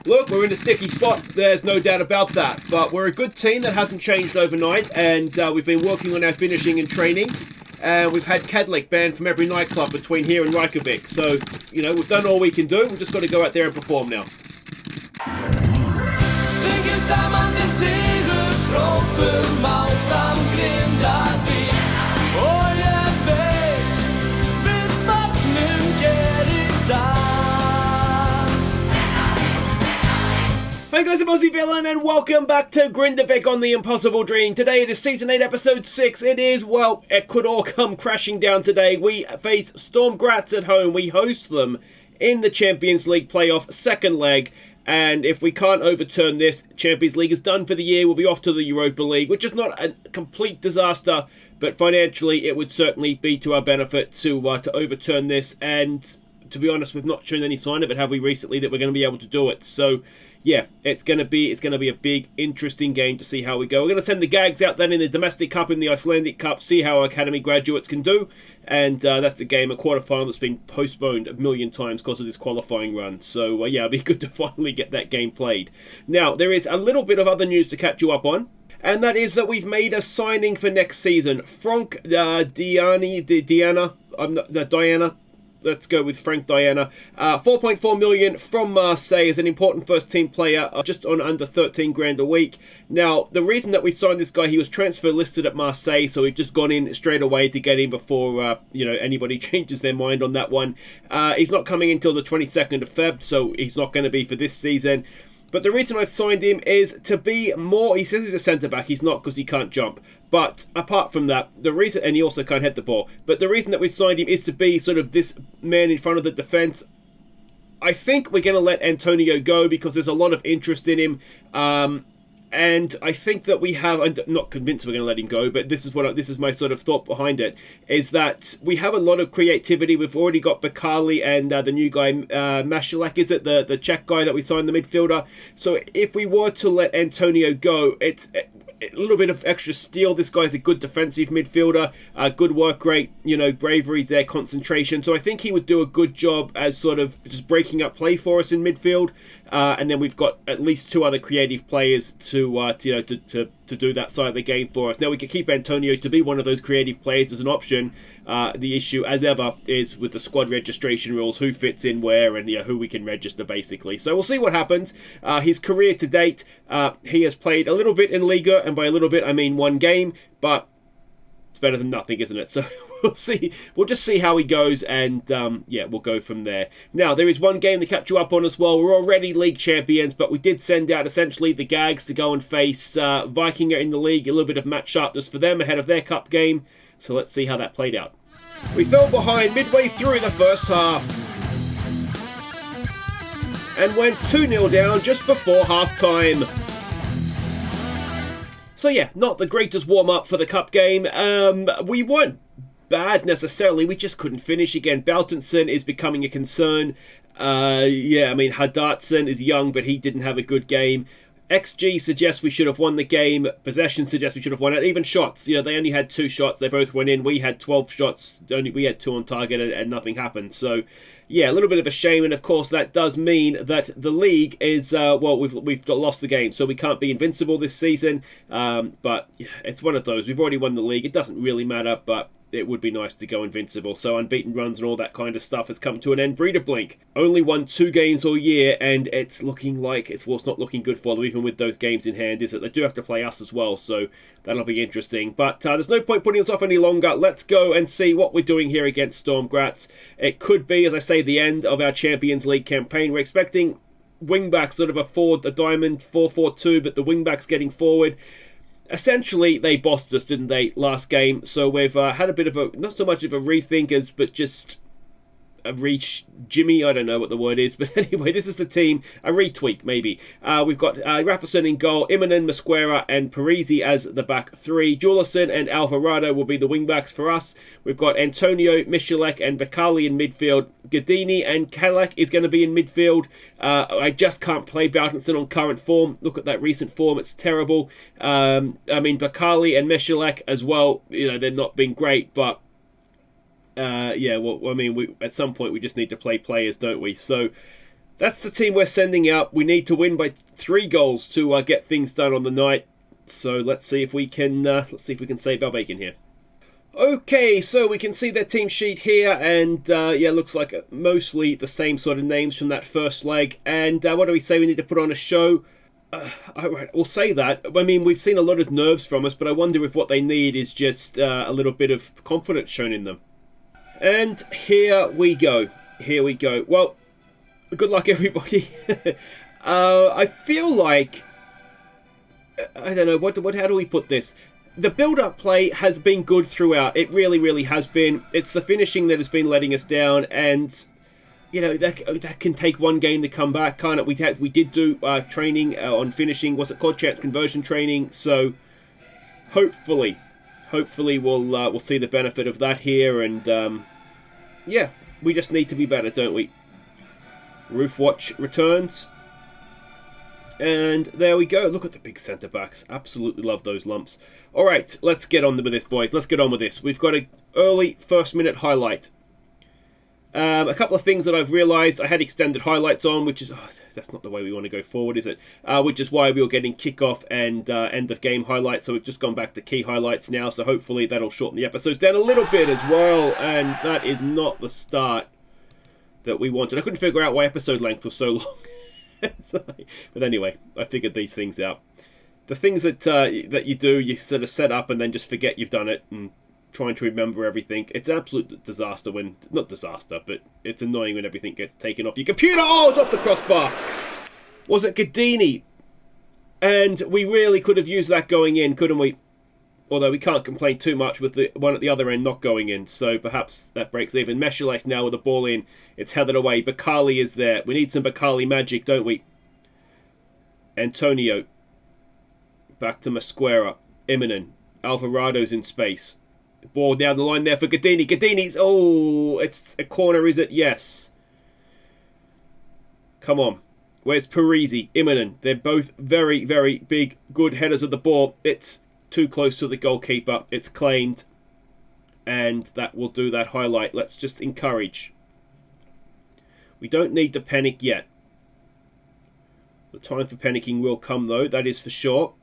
Look, we're in a sticky spot, there's no doubt about that, but we're a good team that hasn't changed overnight, and we've been working on our finishing and training, and we've had Kadlik banned from every nightclub between here and Reykjavik, so, you know, we've done all we can do, we've just got to go out there and perform now. Syngjum saman til sigurs hrópum áfram Grindavik. Og ég veit við magnum gerir dag. Hey guys, I'm Aussie Villain and welcome back to Grindavik on the Impossible Dream. Today it is Season 8 Episode 6. It could all come crashing down today. We face Sturm Graz at home. We host them in the Champions League playoff second leg. And if we can't overturn this, Champions League is done for the year. We'll be off to the Europa League, which is not a complete disaster, but financially it would certainly be to our benefit to overturn this. And to be honest, we've not shown any sign of it, have we, recently, that we're going to be able to do it. So yeah, it's going to be a big, interesting game to see how we go. We're going to send the GAGs out then in the Domestic Cup, in the Icelandic Cup, see how our academy graduates can do. And that's the game, a quarter-final that's been postponed a million times because of this qualifying run. So yeah, it'll be good to finally get that game played. Now, there is a little bit of other news to catch you up on. And that is that we've made a signing for next season. Diana. Let's go with Frank Diana. 4.4 million from Marseille as an important first team player, just on under 13 grand a week. Now, the reason that we signed this guy, he was transfer listed at Marseille, so we've just gone in straight away to get him before anybody changes their mind on that one. He's not coming until the 22nd of Feb, so he's not going to be for this season. But the reason I've signed him is to be more... He says he's a centre-back. He's not, because he can't jump. But apart from that, the reason... And he also can't head the ball. But the reason that we signed him is to be sort of this man in front of the defence. I think we're going to let Antonio go because there's a lot of interest in him. And I think that we have... I'm not convinced we're going to let him go, but this is my sort of thought behind it, is that we have a lot of creativity. We've already got Bakali and the new guy, Mashalek, is it? The Czech guy that we signed, the midfielder. So if we were to let Antonio go, it's a little bit of extra steel. This guy's a good defensive midfielder, good work rate, bravery's there, concentration. So I think he would do a good job as sort of just breaking up play for us in midfield. And then we've got at least two other creative players to do that side of the game for us. Now we can keep Antonio to be one of those creative players as an option. The issue, as ever, is with the squad registration rules, who fits in where and who we can register, basically. So we'll see what happens. His career to date, he has played a little bit in Liga, and by a little bit I mean one game, but it's better than nothing, isn't it? So we'll see. We'll just see how he goes, and we'll go from there. Now, there is one game to catch you up on as well. We're already league champions, but we did send out essentially the GAGs to go and face Vikinga in the league. A little bit of match sharpness for them ahead of their cup game. So let's see how that played out. We fell behind midway through the first half and went 2-0 down just before half-time. So yeah, not the greatest warm-up for the cup game. We weren't bad necessarily, we just couldn't finish again. Baltinson is becoming a concern. Hadartson is young, but he didn't have a good game. XG suggests we should have won the game. Possession suggests we should have won it. Even shots, they only had 2 shots. They both went in. We had 12 shots. We had 2 on target, and nothing happened. So, yeah, a little bit of a shame. And of course, that does mean that the league is we've lost the game, so we can't be invincible this season. But yeah, it's one of those. We've already won the league. It doesn't really matter, but it would be nice to go invincible. So unbeaten runs and all that kind of stuff has come to an end. Breeder Blink only won 2 games all year, and it's looking like it's not looking good for them, even with those games in hand, is that they do have to play us as well, so that'll be interesting. But there's no point putting us off any longer. Let's go and see what we're doing here against Sturm Graz. It could be, as I say, the end of our Champions League campaign. We're expecting wing-back, sort of a diamond 4-4-2, but the wing-backs getting forward. Essentially, they bossed us, didn't they, last game? So we've had a bit of not so much of a rethinkers, but just a Jimmy, I don't know what the word is, but anyway, this is the team, a retweak maybe. We've got Rafason in goal, Immonen, Mosquera and Parisi as the back 3. Julison and Alvarado will be the wing backs for us. We've got Antonio, Michalek and Bakali in midfield. Gadini and Kalak is going to be in midfield. I just can't play Baltinson on current form. Look at that recent form, it's terrible. Bakali and Michalek as well, they're not been great, but at some point we just need to play players, don't we? So that's the team we're sending out. We need to win by 3 goals to get things done on the night. So let's see if we can save our bacon here. Okay, so we can see their team sheet here, and yeah, looks like mostly the same sort of names from that first leg. And what do we say? We need to put on a show. Right, we'll say that. I mean, we've seen a lot of nerves from us, but I wonder if what they need is just a little bit of confidence shown in them. And here we go. Here we go. Well, good luck, everybody. I feel like, I don't know, how do we put this? The build-up play has been good throughout. It really, really has been. It's the finishing that has been letting us down, and you know that can take one game to come back, can't it? We did do training on finishing. What's it called? Chance conversion training. So hopefully we'll see the benefit of that here, and yeah, we just need to be better, don't we? Roof Watch returns. And there we go. Look at the big centre backs. Absolutely love those lumps. All right, let's get on with this, boys. Let's get on with this. We've got an early first-minute highlight. A couple of things that I've realised. I had extended highlights on, which is... Oh, that's not the way we want to go forward, is it? Which is why we were getting kickoff and end-of-game highlights. So we've just gone back to key highlights now. So hopefully that'll shorten the episodes down a little bit as well. And that is not the start that we wanted. I couldn't figure out why episode length was so long. But anyway, I figured these things out. The things that you do, you sort of set up and then just forget you've done it and trying to remember everything. It's an absolute disaster when... Not disaster, but it's annoying when everything gets taken off your computer. Oh, it's off the crossbar. Was it Gadini? And we really could have used that going in, couldn't we? Although we can't complain too much with the one at the other end not going in. So perhaps that breaks even. Meshulek now with the ball in. It's headed away. Bakali is there. We need some Bakali magic, don't we? Antonio. Back to Mosquera. Immonen. Alvarado's in space. Ball down the line there for Gadini. Gadini's... Oh, it's a corner, is it? Yes. Come on. Where's Parisi? Immonen. They're both very, very big, good headers of the ball. It's too close to the goalkeeper. It's claimed. And that will do that highlight. Let's just encourage. We don't need to panic yet. The time for panicking will come, though. That is for sure.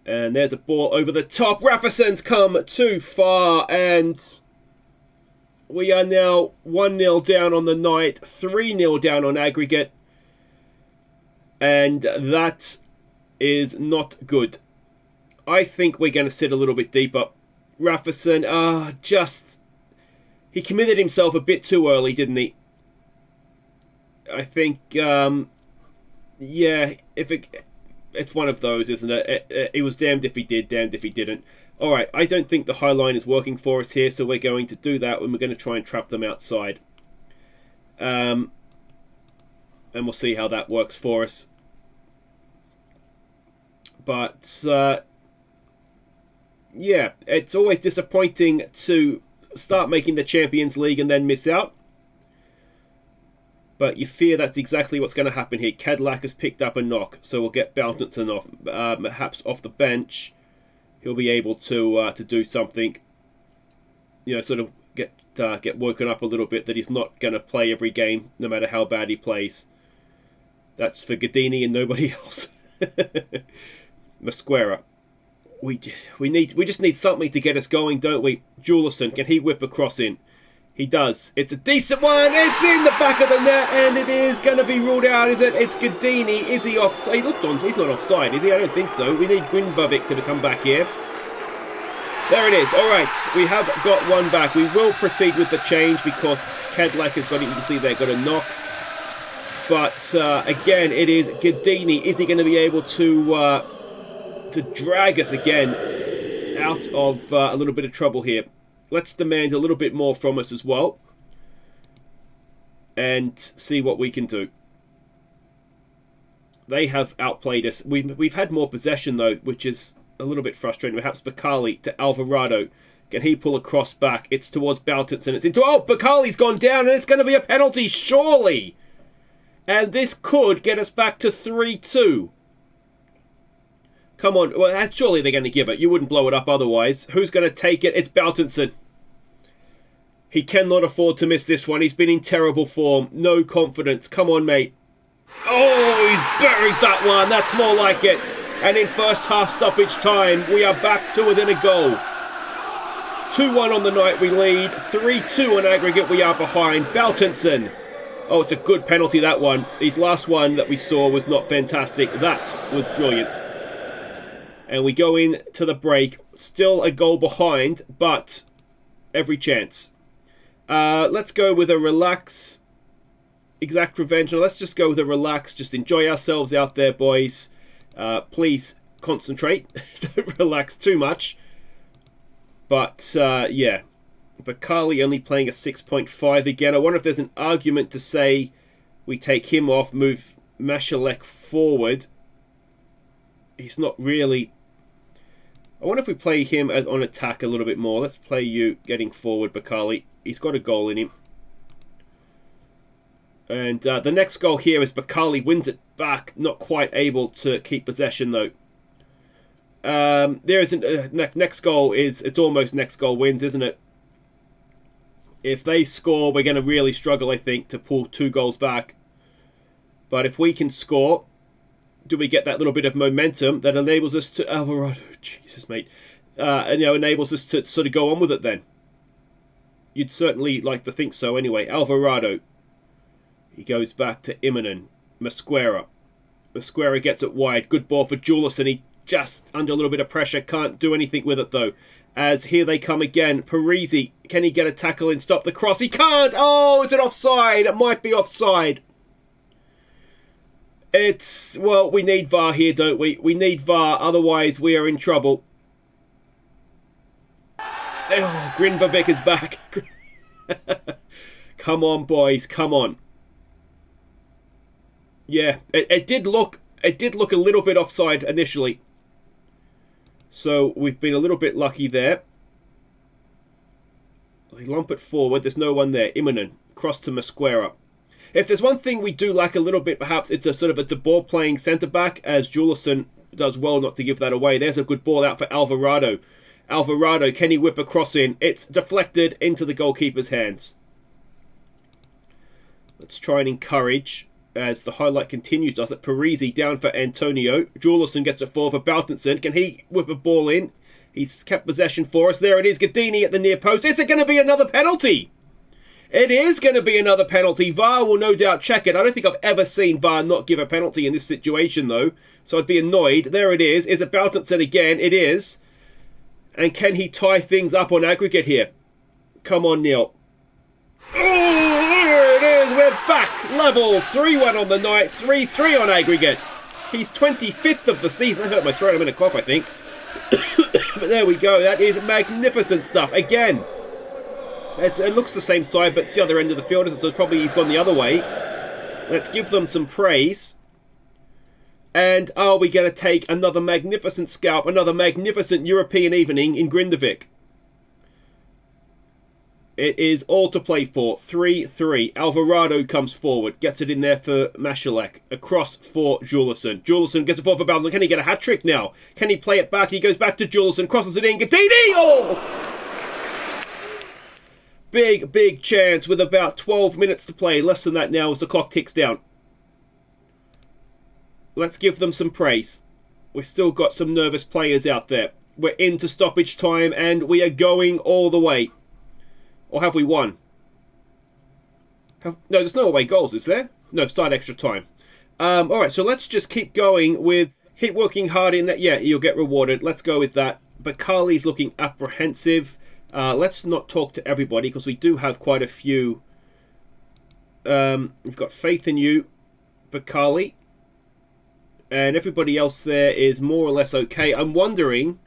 And there's a ball over the top. Rafferson's come too far. And we are now 1-0 down on the night. 3-0 down on aggregate. And that is not good. I think we're going to sit a little bit deeper. Rafferson, he committed himself a bit too early, didn't he? I think, yeah, it's one of those, isn't it? It was damned if he did, damned if he didn't. All right, I don't think the high line is working for us here, so we're going to do that, and we're going to try and trap them outside. And we'll see how that works for us. But, yeah, it's always disappointing to start making the Champions League and then miss out. But you fear that's exactly what's going to happen here. Cadillac has picked up a knock, so we'll get Bountinson off, perhaps off the bench. He'll be able to do something, you know, sort of get woken up a little bit that he's not going to play every game, no matter how bad he plays. That's for Gadini and nobody else. Mosquera. We just need something to get us going, don't we? Julison, can he whip a cross in? He does. It's a decent one. It's in the back of the net, and it is going to be ruled out, is it? It's Gadini. Is he offside? He looked on. He's not offside, is he? I don't think so. We need Grindavik to come back here. There it is. All right, we have got one back. We will proceed with the change because Cadillac has got it. You can see there, got a knock. But again, it is Gadini. Is he going to be able to drag us again out of a little bit of trouble here? Let's demand a little bit more from us as well. And see what we can do. They have outplayed us. We've had more possession, though, which is a little bit frustrating. Perhaps Bakali to Alvarado. Can he pull a cross back? It's towards Bountinson. It's into... Oh, Bakali's gone down, and it's going to be a penalty, surely. And this could get us back to 3-2. Come on. Well, surely they're going to give it. You wouldn't blow it up otherwise. Who's going to take it? It's Bountinson. He cannot afford to miss this one. He's been in terrible form. No confidence. Come on, mate. Oh, he's buried that one. That's more like it. And in first half stoppage time, we are back to within a goal. 2-1 on the night we lead. 3-2 on aggregate we are behind. Baltinson. Oh, it's a good penalty, that one. His last one that we saw was not fantastic. That was brilliant. And we go in to the break. Still a goal behind, but every chance. Let's go with a relax. Exact revenge. No, let's just go with a relax. Just enjoy ourselves out there, boys. Please concentrate. Don't relax too much. But, yeah. Bakali only playing a 6.5 again. I wonder if there's an argument to say we take him off, move Mashalek forward. He's not really... I wonder if we play him as on attack a little bit more. Let's play you getting forward, Bakali. He's got a goal in him. And the next goal here is Bakali wins it back. Not quite able to keep possession, though. There is next goal is... It's almost next goal wins, isn't it? If they score, we're going to really struggle, I think, to pull 2 goals back. But if we can score, do we get that little bit of momentum that enables us to... Alvarado, Jesus, mate. Enables us to sort of go on with it then. You'd certainly like to think so anyway. Alvarado. He goes back to Immonen. Mosquera. Mosquera gets it wide. Good ball for Julison. He just under a little bit of pressure. Can't do anything with it, though. As here they come again. Parisi, can he get a tackle and stop the cross? He can't! Oh, is it offside? It might be offside. It's... Well, we need VAR here, don't we? We need VAR, otherwise we are in trouble. Oh, Grindavik is back. Come on, boys, come on. Yeah, it did look a little bit offside initially. So we've been a little bit lucky there. They lump it forward. There's no one there. Immonen. Cross to Mosquera. If there's one thing we do lack a little bit, perhaps it's a sort of a de Boer playing centre-back, as Julison does well not to give that away. There's a good ball out for Alvarado. Alvarado, can he whip a cross in? It's deflected into the goalkeeper's hands. Let's try and encourage as the highlight continues, does it? Parisi down for Antonio. Julison gets it forward for Baltinson. Can he whip a ball in? He's kept possession for us. There it is. Gadini at the near post. Is it going to be another penalty? It is going to be another penalty. VAR will no doubt check it. I don't think I've ever seen VAR not give a penalty in this situation, though. So I'd be annoyed. There it is. Is it Baltinson again? It is. And can he tie things up on aggregate here? Come on, Neil. Oh, there it is. We're back. Level. 3-1 on the night. 3-3 on aggregate. He's 25th of the season. I hurt my throat. I'm in a cough, I think. But there we go. That is magnificent stuff. Again. It looks the same side, but it's the other end of the field, so probably he's gone the other way. Let's give them some praise. And are we going to take another magnificent scalp, another magnificent European evening in Grindavik? It is all to play for. 3-3. Alvarado comes forward, gets it in there for Mashalek. Across for Julison. Julison gets it forward for Baltinson. Can he get a hat-trick now? Can he play it back? He goes back to Julison, crosses it in. Gadini! Oh! Big, big chance with about 12 minutes to play. Less than that now as the clock ticks down. Let's give them some praise. We've still got some nervous players out there. We're into stoppage time and we are going all the way. Or have we won? No, there's no away goals, is there? No, start extra time. Alright, so let's just keep going with... Keep working hard in that. Yeah, you'll get rewarded. Let's go with that. Bakali's looking apprehensive. Let's not talk to everybody because we do have quite a few. We've got faith in you, Bakali. And everybody else there is more or less okay. I'm wondering,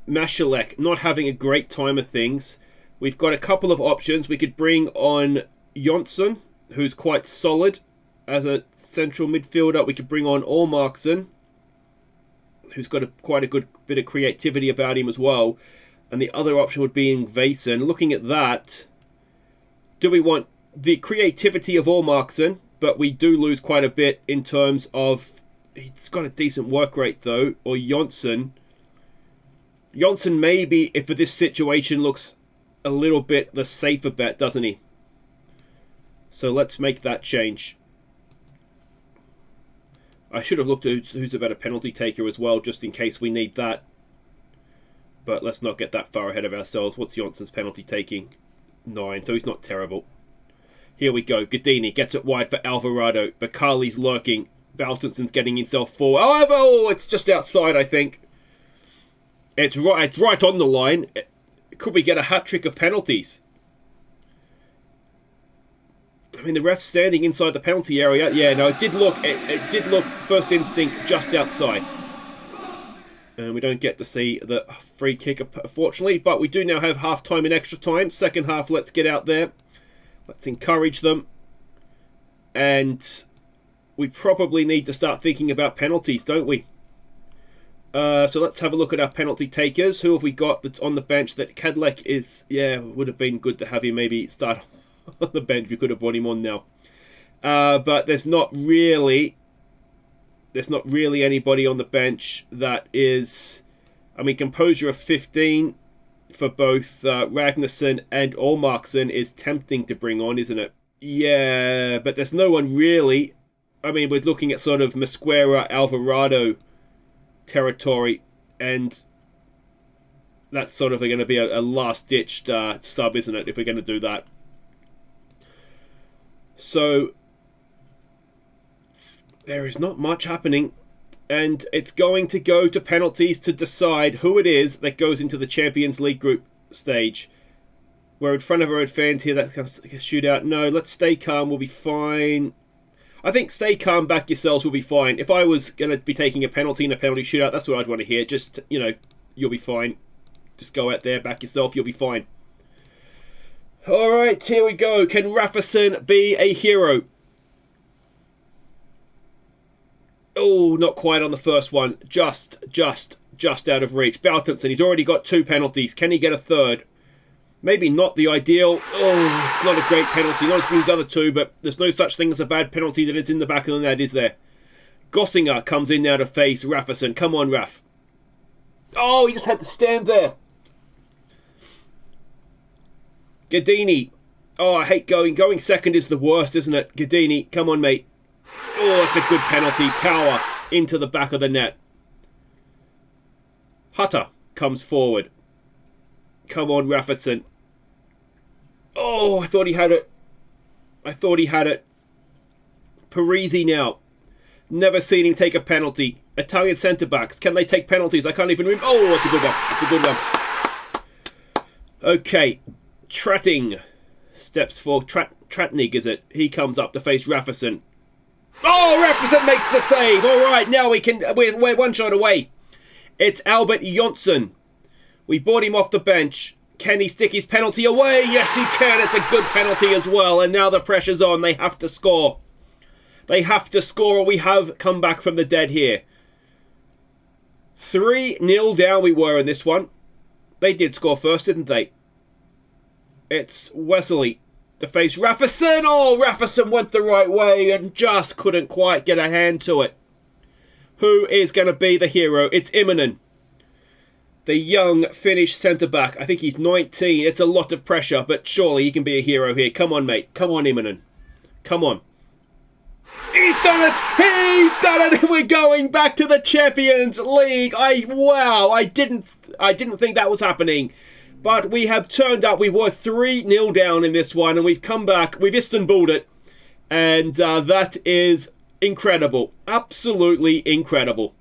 Mashalek not having a great time of things. We've got a couple of options. We could bring on Jonsson, who's quite solid as a central midfielder. We could bring on Allmarkson, who's got quite a good bit of creativity about him as well. And the other option would be Ingvason. Looking at that, do we want the creativity of Allmarkson? But we do lose quite a bit in terms of... He's got a decent work rate, though. Or Jonsson. Jonsson maybe, if for this situation, looks a little bit the safer bet, doesn't he? So let's make that change. I should have looked at who's the better penalty taker as well, just in case we need that. But let's not get that far ahead of ourselves. What's Jonsson's penalty taking? 9, so he's not terrible. Here we go. Gadini gets it wide for Alvarado. Bakali's lurking. Baltinson's getting himself forward. Oh, it's just outside, I think. It's right on the line. Could we get a hat-trick of penalties? I mean, the ref's standing inside the penalty area. Yeah, no, it did look, first instinct, just outside. And we don't get to see the free kick, unfortunately. But we do now have half-time and extra time. Second half, let's get out there. Let's encourage them. And we probably need to start thinking about penalties, don't we? So let's have a look at our penalty takers. Who have we got that's on the bench? That Kadlec is, yeah, would have been good to have him maybe start on the bench. We could have brought him on now. But there's not really anybody on the bench that is, I mean, composure of 15 for both Ragnarsson and Olmarkson is tempting to bring on, isn't it? Yeah, but there's no one really. I mean, we're looking at sort of Mosquera, Alvarado territory, and that's sort of going to be a last-ditched sub, isn't it, if we're going to do that. So there is not much happening, and it's going to go to penalties to decide who it is that goes into the Champions League group stage. We're in front of our own fans here. That kind of shootout. No, let's stay calm. We'll be fine. I think stay calm, back yourselves, will be fine. If I was going to be taking a penalty in a penalty shootout, that's what I'd want to hear. Just, you know, you'll be fine. Just go out there, back yourself, you'll be fine. Alright, here we go. Can Rafferson be a hero? Oh, not quite on the first one. Just out of reach. Baltinson, he's already got 2 penalties. Can he get a third? Maybe not the ideal. Oh, it's not a great penalty. Not as good as the other 2, but there's no such thing as a bad penalty that is in the back of the net, is there? Gossinger comes in now to face Rafferson. Come on, Raff. Oh, he just had to stand there. Gadini. Oh, I hate going. Going second is the worst, isn't it? Gadini, come on, mate. Oh, it's a good penalty. Power into the back of the net. Hutter comes forward. Come on, Rafferson. Oh, I thought he had it. Parisi now. Never seen him take a penalty. Italian centre-backs. Can they take penalties? I can't even remember. Oh, it's a good one. Okay. Tratting steps forward. Tratnig, is it? He comes up to face Rafferson. Oh, Rafferson makes a save. All right, now we're one shot away. It's Albert Jonsson. We brought him off the bench. Can he stick his penalty away? Yes, he can. It's a good penalty as well. And now the pressure's on. They have to score. Or we have come back from the dead here. 3-0 down we were in this one. They did score first, didn't they? It's Wesley to face Rafferson. Oh, Rafferson went the right way and just couldn't quite get a hand to it. Who is going to be the hero? It's Immonen. The young Finnish centre-back. I think he's 19. It's a lot of pressure, but surely he can be a hero here. Come on, mate. Come on, Immonen. Come on. He's done it! He's done it! We're going back to the Champions League. I didn't think that was happening. But we have turned up. We were 3-0 down in this one, and we've come back. We've Istanbuled it. And that is incredible. Absolutely incredible.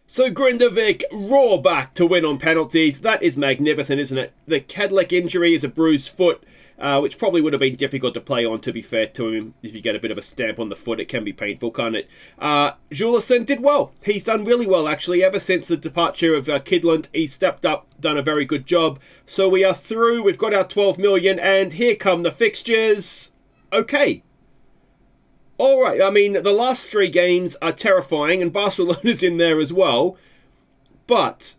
So Grindavik roar back to win on penalties. That is magnificent, isn't it? The Kadlec injury is a bruised foot, which probably would have been difficult to play on, to be fair to him. If you get a bit of a stamp on the foot, it can be painful, can't it? Juleson did well. He's done really well, actually. Ever since the departure of Kidland, he's stepped up, done a very good job. So we are through. We've got our 12 million, and here come the fixtures. Okay. All right, I mean, the last 3 games are terrifying, and Barcelona's in there as well. But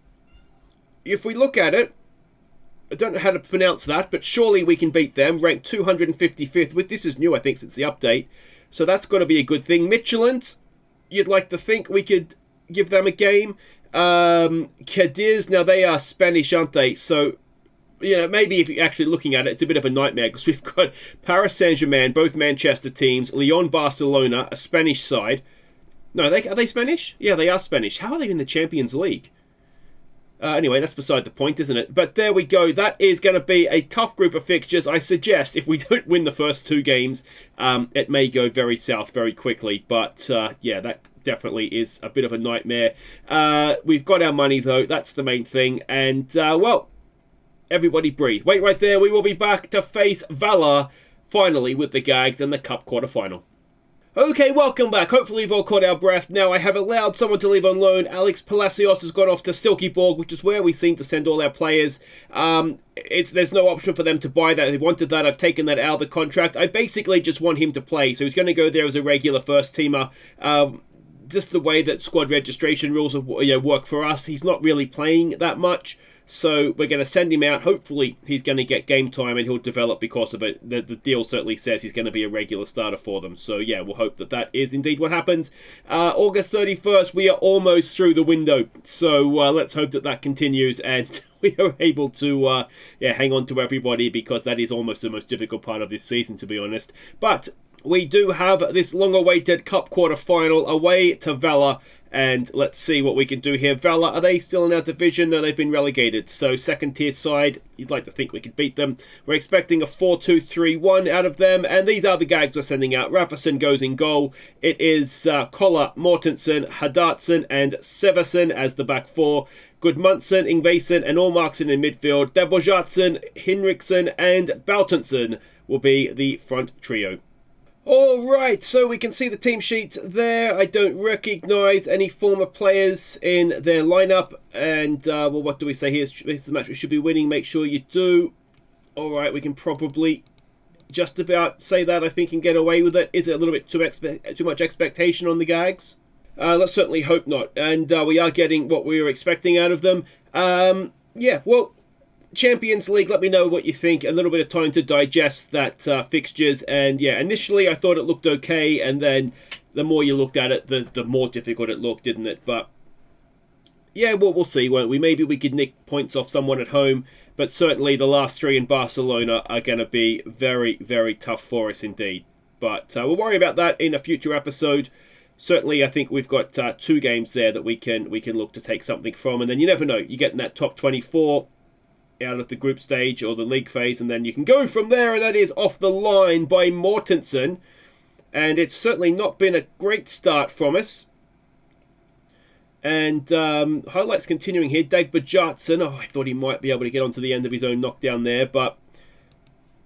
if we look at it, I don't know how to pronounce that, but surely we can beat them. Ranked 255th. This is new, I think, since the update. So that's got to be a good thing. Midtjylland, you'd like to think we could give them a game. Cadiz, now they are Spanish, aren't they? So maybe if you're actually looking at it, it's a bit of a nightmare because we've got Paris Saint-Germain, both Manchester teams, Lyon, Barcelona, a Spanish side. No, are they Spanish? Yeah, they are Spanish. How are they in the Champions League? Anyway, that's beside the point, isn't it? But there we go. That is going to be a tough group of fixtures. I suggest if we don't win the first 2 games, it may go very south very quickly. But yeah, that definitely is a bit of a nightmare. We've got our money, though. That's the main thing. And, well, everybody breathe. Wait right there. We will be back to face Valur, finally, with the GAGs and the Cup Quarter-Final. Okay, welcome back. Hopefully you've all caught our breath. Now, I have allowed someone to leave on loan. Alex Palacios has gone off to Silkeborg, which is where we seem to send all our players. There's no option for them to buy that. If they wanted that, I've taken that out of the contract. I basically just want him to play, so he's going to go there as a regular first-teamer. Just the way that squad registration rules work for us, he's not really playing that much. So we're going to send him out. Hopefully he's going to get game time and he'll develop because of it. The deal certainly says he's going to be a regular starter for them. So yeah, we'll hope that that is indeed what happens. August 31st, we are almost through the window. So let's hope that that continues and we are able to hang on to everybody, because that is almost the most difficult part of this season, to be honest. But we do have this long-awaited Cup Quarter-Final away to Valur. And let's see what we can do here. Valur, are they still in our division? No, they've been relegated. So second-tier side, you'd like to think we could beat them. We're expecting a 4-2-3-1 out of them. And these are the GAGs we're sending out. Rafferson goes in goal. It is Koller, Mortensen, Hadartsen, and Severson as the back four. Gudmundsson, Ingvason, and Allmarkson in midfield. Debojatsen, Hinrichsen, and Bautensen will be the front trio. Alright, so we can see the team sheets there. I don't recognise any former players in their lineup. And, well, what do we say? Here's the match we should be winning. Make sure you do. Alright, we can probably just about say that, I think, and get away with it. Is it a little bit too much expectation on the GAGs? Let's certainly hope not. And we are getting what we were expecting out of them. Yeah, well, Champions League, let me know what you think. A little bit of time to digest that fixtures. And yeah, initially I thought it looked okay, and then the more you looked at it, the more difficult it looked, didn't it? But yeah, well, we'll see, won't we? Maybe we could nick points off someone at home, but certainly the last 3 in Barcelona are going to be very, very tough for us indeed. But we'll worry about that in a future episode. Certainly, I think we've got 2 games there that we can look to take something from, and then you never know. You get in that top 24 out of the group stage or the league phase, and then you can go from there, and that is Off the Line by Mortensen. And it's certainly not been a great start from us. And highlights continuing here. Dagbajatsen, I thought he might be able to get onto the end of his own knockdown there, but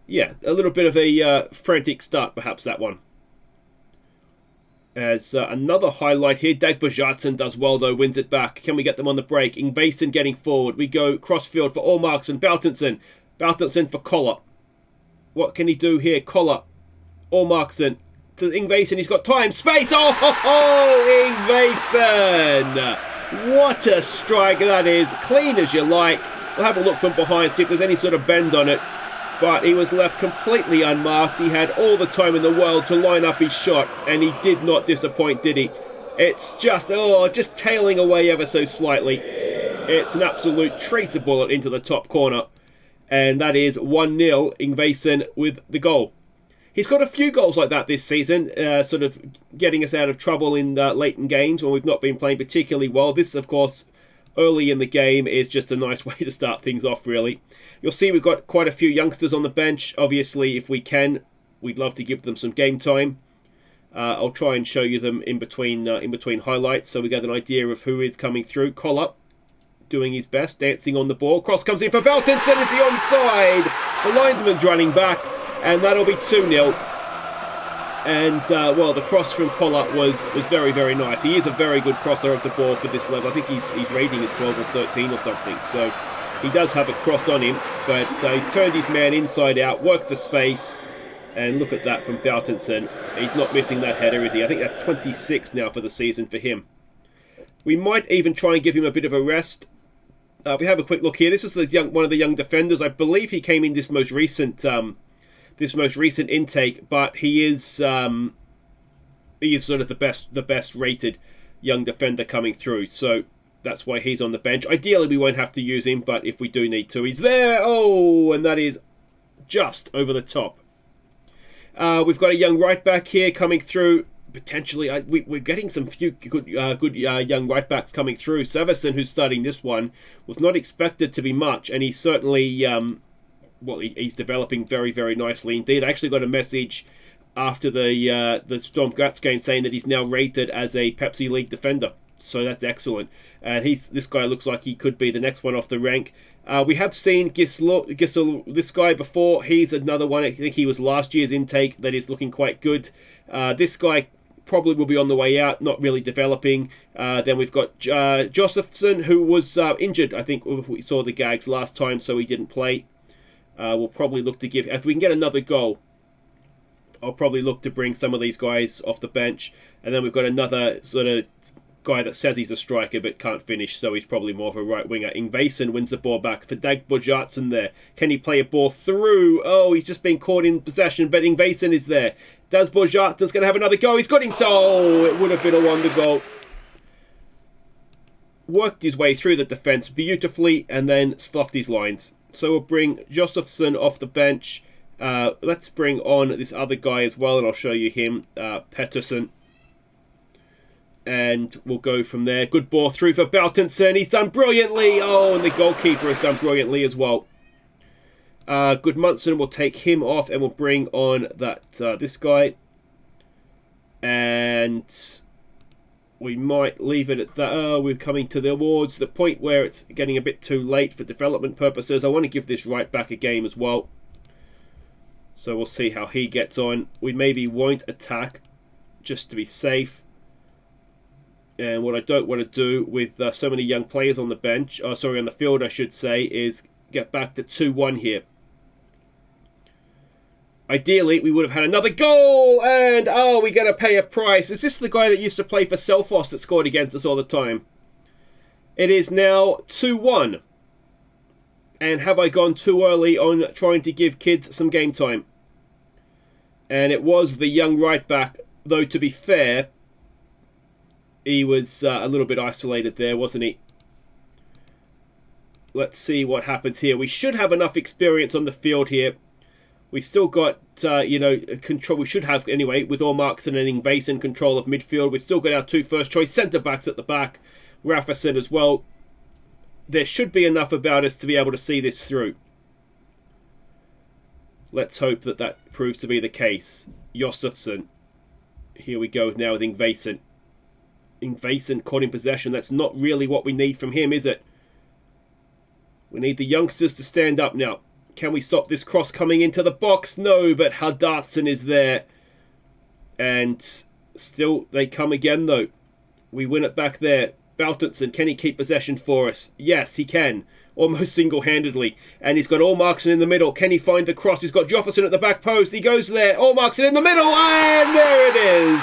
yeah, a little bit of a frantic start, perhaps, that one. As another highlight here, Dagbajatsen does well though, wins it back. Can we get them on the break? Ingvason getting forward. We go crossfield for Allmarkson. Bautensen for Koller. What can he do here? Koller. Allmarkson to Ingvason. He's got time. Space. Ingvason! What a strike that is. Clean as you like. We'll have a look from behind, see if there's any sort of bend on it. But he was left completely unmarked. He had all the time in the world to line up his shot, and he did not disappoint, did he? It's just tailing away ever so slightly. It's an absolute tracer bullet into the top corner. And that is 1-0, Ingvason with the goal. He's got a few goals like that this season, sort of getting us out of trouble in late in games when we've not been playing particularly well. This, of course, early in the game is just a nice way to start things off, really. You'll see we've got quite a few youngsters on the bench. Obviously, if we can, we'd love to give them some game time. I'll try and show you them in between highlights, so we get an idea of who is coming through. Koller doing his best, dancing on the ball. Cross comes in for Bautensen. It's the onside. The linesman's running back, and that'll be 2-0. And, well, the cross from Koller was very, very nice. He is a very good crosser of the ball for this level. I think his rating is 12 or 13 or something. So he does have a cross on him, but he's turned his man inside out, worked the space, and look at that from Bautensen. He's not missing that header, is he? I think that's 26 now for the season for him. We might even try and give him a bit of a rest. If we have a quick look here, this is one of the young defenders. I believe he came in this most recent intake, but he is sort of the best rated young defender coming through. So that's why he's on the bench. Ideally, we won't have to use him, but if we do need to, he's there. Oh, and that is just over the top. We've got a young right back here coming through. Potentially, we're getting some few good young right backs coming through. Severson, who's starting this one, was not expected to be much, and he's certainly he's developing very, very nicely indeed. I actually got a message after the Sturm Graz game saying that he's now rated as a Pepsi League defender, so that's excellent. And this guy looks like he could be the next one off the rank. We have seen Gisel, this guy before. He's another one. I think he was last year's intake that is looking quite good. This guy probably will be on the way out, not really developing. Then we've got Josephson, who was injured, I think we saw the GAGs last time, so he didn't play. We'll probably look to give, if we can get another goal, I'll probably look to bring some of these guys off the bench. And then we've got another sort of guy that says he's a striker but can't finish, so he's probably more of a right winger. Ingvason wins the ball back for Dag Bojartson there. Can he play a ball through? Oh, he's just been caught in possession, but Ingvason is there. Does Bojartson's going to have another go? He's got him. Oh, it would have been a wonder goal. Worked his way through the defence beautifully and then fluffed his lines. So we'll bring Josephson off the bench. Let's bring on this other guy as well, and I'll show you him, Pettersson. And we'll go from there. Good ball through for Baltinson. He's done brilliantly. Oh, and the goalkeeper has done brilliantly as well. Good Munson, we'll take him off and we'll bring on this guy. And we might leave it at that. Oh, we're coming towards the point where it's getting a bit too late for development purposes. I want to give this right back a game as well. So we'll see how he gets on. We maybe won't attack just to be safe. And what I don't want to do with so many young players on the bench, on the field I should say, is get back to 2-1 here. Ideally, we would have had another goal, and oh, we're going to pay a price. Is this the guy that used to play for Selfoss that scored against us all the time? It is now 2-1. And have I gone too early on trying to give kids some game time? And it was the young right back, though to be fair, he was a little bit isolated there, wasn't he? Let's see what happens here. We should have enough experience on the field here. We've still got, control. We should have, anyway, with Ormarkson and Ingvason control of midfield. We've still got our two first-choice centre-backs at the back. Rafferson as well. There should be enough about us to be able to see this through. Let's hope that that proves to be the case. Josefsson. Here we go now with Ingvason. Ingvason caught in possession. That's not really what we need from him, is it? We need the youngsters to stand up now. Can we stop this cross coming into the box? No, but Hardardsson is there. And still, they come again, though. We win it back there. Baltinson, can he keep possession for us? Yes, he can. Almost single-handedly. And he's got Allmarkson in the middle. Can he find the cross? He's got Jofferson at the back post. He goes there. Allmarkson in the middle. And there it is.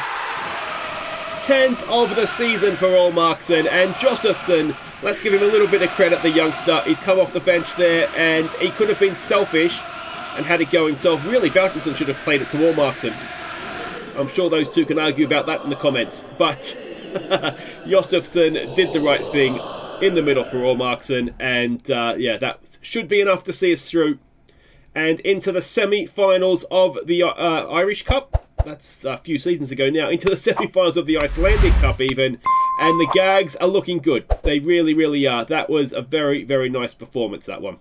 10th of the season for Allmarkson. And Josephson, let's give him a little bit of credit, the youngster. He's come off the bench there, and he could have been selfish and had it go himself. Really, Baltinson should have played it to Allmarkson. I'm sure those two can argue about that in the comments. But Josephson did the right thing in the middle for Allmarkson. And yeah, that should be enough to see us through. And into the semi-finals of the Irish Cup. That's a few seasons ago now. Into the semi-finals of the Icelandic Cup even. And the GAGs are looking good. They really, really are. That was a very, very nice performance, that one.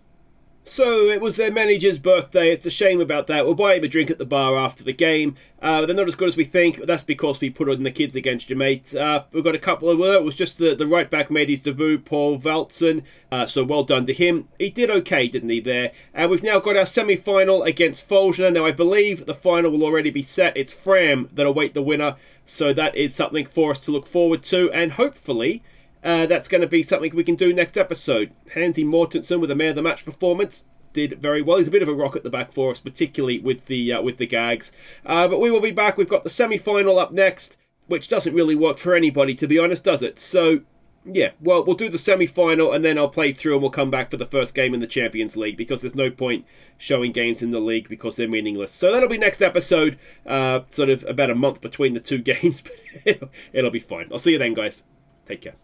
So it was their manager's birthday. It's a shame about that. We'll buy him a drink at the bar after the game. They're not as good as we think. That's because we put on the kids against your mates. We've got a couple of... Well, it was just the right back made his debut, Paul Valtson. So well done to him. He did okay, didn't he, there? And we've now got our semi-final against Folger. Now, I believe the final will already be set. It's Fram that'll await the winner. So that is something for us to look forward to. And hopefully... that's going to be something we can do next episode. Hansi Mortensen with a man of the match performance did very well. He's a bit of a rock at the back for us, particularly with the GAGs. But we will be back. We've got the semi-final up next, which doesn't really work for anybody, to be honest, does it? So yeah, well, we'll do the semi-final and then I'll play through and we'll come back for the first game in the Champions League, because there's no point showing games in the league because they're meaningless. So that'll be next episode. Sort of about a month between the two games, but it'll be fine. I'll see you then, guys. Take care.